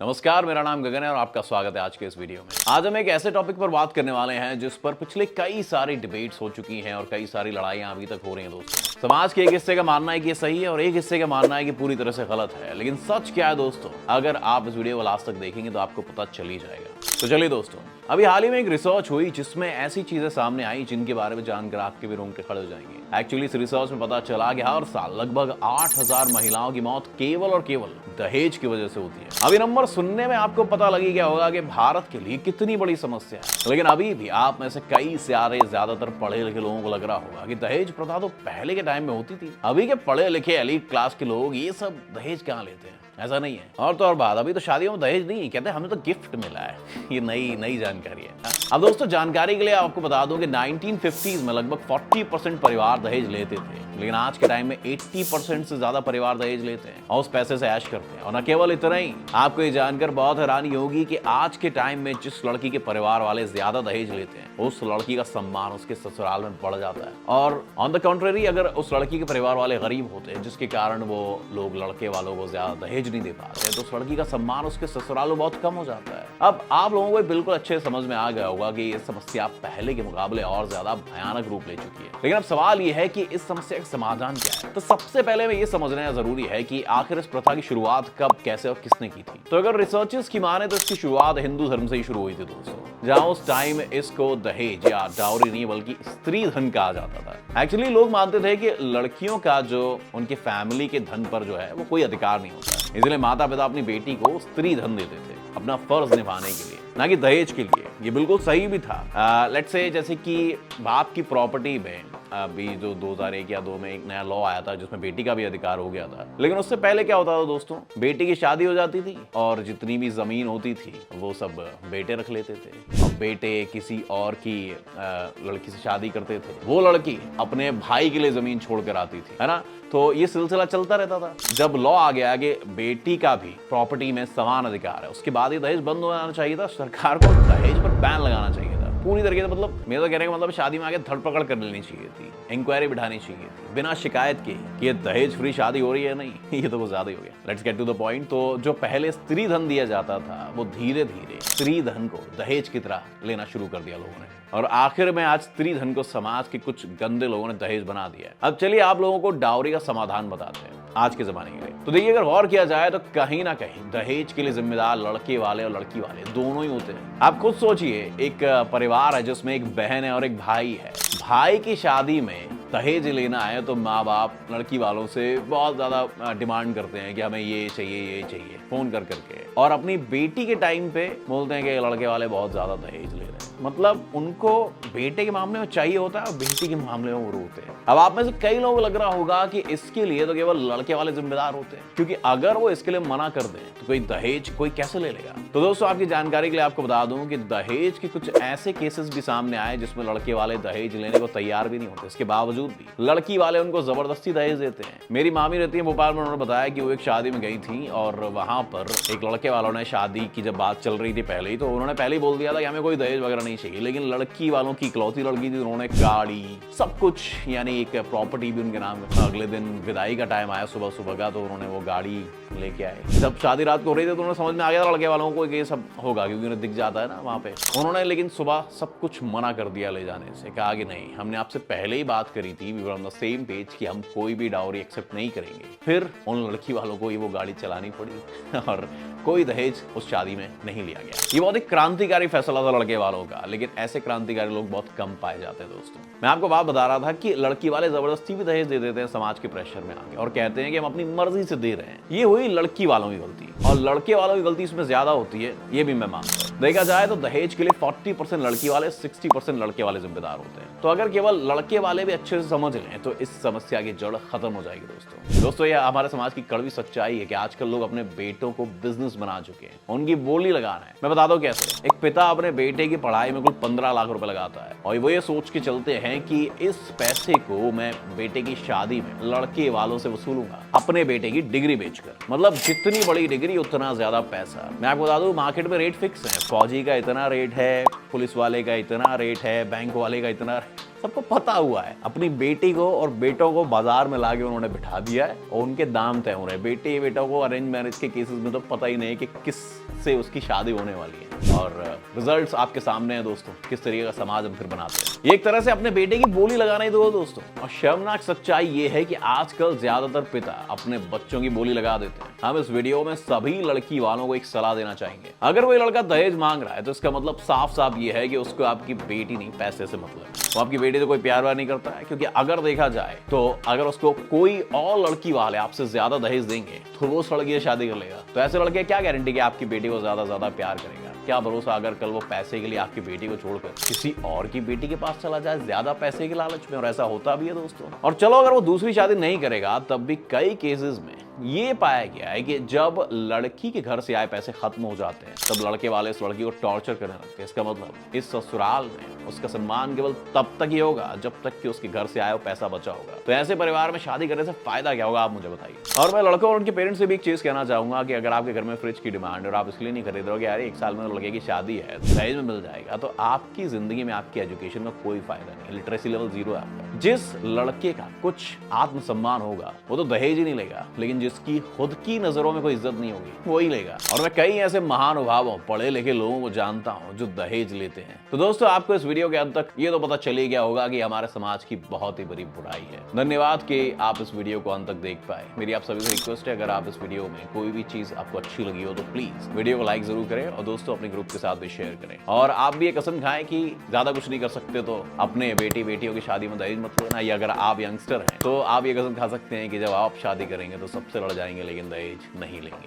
नमस्कार, मेरा नाम गगन है और आपका स्वागत है आज के इस वीडियो में। आज हम एक ऐसे टॉपिक पर बात करने वाले हैं जिस पर पिछले कई सारी डिबेट्स हो चुकी हैं और कई सारी लड़ाइयां अभी तक हो रही हैं दोस्तों। समाज के एक हिस्से का मानना है कि ये सही है और एक हिस्से का मानना है कि पूरी तरह से गलत है, लेकिन सच क्या है दोस्तों, अगर आप इस वीडियो को लास्ट तक देखेंगे तो आपको पता चल ही जाएगा। तो चलिए दोस्तों, अभी हाल ही में एक रिसर्च हुई जिसमें ऐसी चीजें सामने आई जिनके बारे में जानकर आपके भी रोंगटे खड़े हो जाएंगे। एक्चुअली इस रिसर्च में पता चला कि हर साल लगभग 8,000 महिलाओं की मौत केवल और केवल दहेज की वजह से होती है। अभी नंबर सुनने में आपको पता लगी क्या होगा कि भारत के लिए कितनी बड़ी समस्या है, लेकिन अभी भी आप में से कई सारे ज्यादातर पढ़े लिखे लोगों को लग रहा होगा कि दहेज प्रथा तो पहले के टाइम में होती थी। अभी के पढ़े लिखे एलीट क्लास के लोग ये सब दहेज कहाँ लेते हैं, ऐसा नहीं है। और तो और बात, अभी तो शादियों में दहेज नहीं कहते, हमें तो गिफ्ट मिला है। ये नई जानकारी है। अब दोस्तों, जानकारी के लिए आपको बता दूं कि 1950s में लगभग 40% परिवार दहेज लेते थे, लेकिन आज के टाइम में 80% से ज्यादा परिवार दहेज लेते हैं और उस पैसे से ऐश करते हैं। और न केवल इतना ही, आपको ये जानकर बहुत हैरानी होगी कि आज के टाइम में जिस लड़की के परिवार वाले ज्यादा दहेज लेते हैं उस लड़की का सम्मान उसके ससुराल में बढ़ जाता है। और ऑन द कॉन्ट्रेरी, अगर उस लड़की के परिवार वाले गरीब होते हैं जिसके कारण वो लोग लड़के वालों को ज्यादा दहेज नहीं दे पाते, तो उस लड़की का सम्मान उसके ससुराल में बहुत कम हो जाता है। अब आप लोगों को बिल्कुल अच्छे समझ में आ गया होगा कि ये समस्या पहले के मुकाबले और ज्यादा भयानक रूप ले चुकी है। लेकिन अब सवाल ये है कि इस समस्या का समाधान क्या है। तो सबसे पहले में ये समझना जरूरी है कि आखिर इस प्रथा की शुरुआत कब, कैसे और किसने की थी। तो अगर रिसर्चर्स की माने तो इसकी शुरुआत हिंदू धर्म से ही शुरू हुई थी दोस्तों, जहां उस टाइम इसको दहेज या डाउरी नहीं बल्कि स्त्री धन कहा जाता था। एक्चुअली लोग मानते थे कि लड़कियों का जो उनके फैमिली के धन पर जो है वो कोई अधिकार नहीं होता, इसलिए माता पिता अपनी बेटी को स्त्री धन देते थे अपना फर्ज निभाने के लिए, ना कि दहेज के लिए। ये बिल्कुल सही भी था। लेट्स से जैसे कि बाप की प्रॉपर्टी में अभी जो 2001 या 2 में एक नया लॉ आया था जिसमें बेटी का भी अधिकार हो गया था, लेकिन उससे पहले क्या होता था दोस्तों, बेटी की शादी हो जाती थी और जितनी भी जमीन होती थी वो सब बेटे रख लेते थे। अब बेटे किसी और की लड़की से शादी करते थे, वो लड़की अपने भाई के लिए जमीन छोड़ कर आती थी, है ना। तो ये सिलसिला चलता रहता था। जब लॉ आ गया कि बेटी का भी प्रॉपर्टी में समान अधिकार है, उसके बाद ये दहेज बंद हो जाना चाहिए था। सरकार को दहेज पर बैन लगाना चाहिए था पूरी तरीके से। मतलब मेरा तो कहने का मतलब, शादी में आके धरपकड़ कर लेनी चाहिए थी, इंक्वायरी बिठानी चाहिए थी बिना शिकायत के कि ये दहेज फ्री शादी हो रही है नहीं। ये तो बहुत ज्यादा ही हो गया। Let's get to the point. तो जो पहले स्त्री धन दिया जाता था वो धीरे धीरे स्त्री धन को दहेज की तरह लेना शुरू कर दिया लोगों ने, और आखिर में आज स्त्री धन को समाज के कुछ गंदे लोगों ने दहेज बना दिया है। अब चलिए आप लोगों को डाउरी का समाधान बताते हैं आज के जमाने के लिए। तो देखिए, अगर गौर किया जाए तो कहीं ना कहीं दहेज के लिए जिम्मेदार लड़के वाले और लड़की वाले दोनों ही होते हैं। आप खुद सोचिए, एक परिवार है जिसमें एक बहन है और एक भाई है। भाई की शादी में दहेज लेना है तो माँ बाप लड़की वालों से बहुत ज्यादा डिमांड करते हैं कि हमें ये चाहिए फोन कर करके, और अपनी बेटी के टाइम पे बोलते हैं कि लड़के वाले बहुत ज्यादा दहेज ले रहे हैं। मतलब उनको बेटे के मामले में चाहिए होता है और बेटी के मामले में वो रोते हैं। अब आप में से कई लोगों को लग रहा होगा कि इसके लिए तो केवल लड़के वाले जिम्मेदार होते हैं, क्योंकि अगर वो इसके लिए मना कर दें तो कोई दहेज कोई कैसे ले लेगा। तो दोस्तों, आपकी जानकारी के लिए आपको बता दूं कि दहेज के कुछ ऐसे केसेस भी सामने आए जिसमें लड़के वाले दहेज लेने को तैयार भी नहीं होते, इसके बावजूद भी लड़की वाले उनको जबरदस्ती दहेज देते हैं। मेरी मामी रहती है भोपाल में, उन्होंने बताया कि वो एक शादी में गई थी और वहां पर एक लड़के वालों ने, शादी की जब बात चल रही थी पहले ही, तो उन्होंने पहले ही बोल दिया था कि हमें कोई दहेज वगैरह नहीं चाहिए। लेकिन लड़की वालों की इकलौती लड़की थी, उन्होंने गाड़ी सब कुछ, यानी एक प्रॉपर्टी भी उनके नाम। अगले दिन विदाई का टाइम आया सुबह का, तो उन्होंने वो गाड़ी लेके आए। जब शादी रात को हो रही थी तो उन्हें समझ में आ गया था लड़के वालों को ये सब होगा, क्योंकि उन्हें दिख जाता है ना वहां पे। उन्होंने लेकिन सुबह सब कुछ मना कर दिया ले जाने से, कहा कि नहीं, हमने आपसे पहले ही बात करी थी, we were on the same page कि हम कोई भी डाउरी एक्सेप्ट नहीं करेंगे। फिर उन लड़की वालों को ये वो गाड़ी चलानी पड़ी और कोई दहेज उस शादी में नहीं लिया गया। ये बहुत ही क्रांतिकारी फैसला था लड़के वालों का, लेकिन ऐसे क्रांतिकारी लोग बहुत कम पाए जाते हैं दोस्तों। मैं आपको बात बता रहा था कि लड़की वाले जबरदस्ती भी दहेज दे देते हैं समाज के प्रेशर में आके, और कहते हैं कि हम अपनी मर्जी से दे रहे हैं। ये हुई लड़की वालों की गलती, और लड़के वालों की गलती इसमें ज्यादा होती है, ये भी मैं मानता हूं। देखा जाए तो दहेज के लिए 40% लड़की वाले, 60% लड़के वाले जिम्मेदार होते हैं। तो अगर केवल लड़के वाले भी अच्छे से समझ लें तो इस समस्या की जड़ खत्म हो जाएगी दोस्तों। ये हमारे समाज की कड़वी सच्चाई है कि आजकल लोग अपने बेटों को बिजनेस बना चुके हैं, उनकी बोली लगाना है। मैं बताता हूँ कैसे। एक पिता अपने बेटे की पढ़ाई में कुल 15 लाख रुपए लगाता है, और वो ये सोच के चलते हैं कि इस पैसे को मैं बेटे की शादी में लड़के वालों से वसूलूंगा अपने बेटे की डिग्री बेचकर। मतलब जितनी बड़ी डिग्री उतना ज्यादा पैसा। मैं आपको बता दूं, मार्केट में रेट फिक्स है। फौजी का इतना रेट है, पुलिस वाले का इतना रेट है, बैंक वाले का इतना सबको पता हुआ है। अपनी बेटी को और बेटों को बाजार में लाके उन्होंने बिठा दिया है और उनके दाम तय हो रहे हैं। बेटे बेटों को अरेंज मैरिज के केसेस में तो पता ही नहीं कि किस से उसकी शादी होने वाली है और रिजल्ट्स आपके सामने हैं दोस्तों। किस तरीके का समाज हम फिर बनाते हैं। ये एक तरह से अपने बेटे की बोली लगाना ही दो दोस्तों। और शर्मनाक सच्चाई ये है कि आजकल ज्यादातर पिता अपने बच्चों की बोली लगा देते हैं। हम इस वीडियो में सभी लड़की वालों को एक सलाह देना चाहेंगे। अगर कोई लड़का दहेज मांग रहा है तो इसका मतलब साफ साफ ये है कि उसको आपकी बेटी नहीं, पैसे से मतलब है। वो आपकी बेटी से कोई प्यार व्यार नहीं करता है, क्योंकि अगर देखा जाए तो अगर उसको कोई और लड़की वाले आपसे ज्यादा दहेज देंगे तो वो उस लड़की से शादी कर लेगा। तो ऐसे लड़के क्या गारंटी कि आपकी बेटी को ज्यादा प्यार करेगा? क्या भरोसा अगर कल वो पैसे के लिए आपकी बेटी को छोड़कर किसी और की बेटी के पास चला जाए ज्यादा पैसे के लालच में। और ऐसा होता भी है दोस्तों। और चलो अगर वो दूसरी शादी नहीं करेगा तब भी कई केसेस में ये पाया गया है कि जब लड़की के घर से आए पैसे खत्म हो जाते हैं तब लड़के वाले इस लड़की को टॉर्चर करने लगते हैं। इसका मतलब इस ससुराल में उसका सम्मान केवल तब तक ही होगा जब तक कि उसके घर से आए पैसा बचा होगा। तो ऐसे परिवार में शादी करने से फायदा क्या होगा, आप मुझे बताइए। और मैं लड़कों और उनके पेरेंट्स से भी एक चीज कहना चाहूंगा कि अगर आपके घर में फ्रिज की डिमांड है और आप इसलिए नहीं खरीद रहे हो कि यार 1 साल में लड़के की शादी है दहेज में मिल जाएगा, तो आपकी जिंदगी में आपकी एजुकेशन का कोई फायदा नहीं। लिटरेसी लेवल 0 है आपका। जिस लड़के का कुछ आत्मसम्मान होगा वो तो दहेज ही नहीं लेगा, लेकिन जिसकी खुद की नजरों में कोई इज्जत नहीं होगी वो ही लेगा। और मैं कई ऐसे महानुभावों, पढ़े लिखे लोगों को जानता हूं जो दहेज लेते हैं। तो दोस्तों आपको इस वीडियो के अंत तक ये तो पता चल ही गया होगा कि हमारे समाज की बहुत ही बड़ी बुराई है। धन्यवाद कि आप इस वीडियो को अंत तक देख पाए। मेरी आप सभी से रिक्वेस्ट है, अगर आप इस वीडियो में कोई भी चीज आपको अच्छी लगी हो तो प्लीज वीडियो को लाइक जरूर करें और दोस्तों अपने ग्रुप के साथ भी शेयर करें। और आप भी ये कसम खाएं कि ज्यादा कुछ नहीं कर सकते तो अपने बेटियों की शादी में दहेज मत लेना। या अगर आप यंगस्टर हैं तो आप ये कसम खा सकते हैं कि जब आप शादी करेंगे तो सबसे लड़ जाएंगे लेकिन दहेज नहीं लेंगे।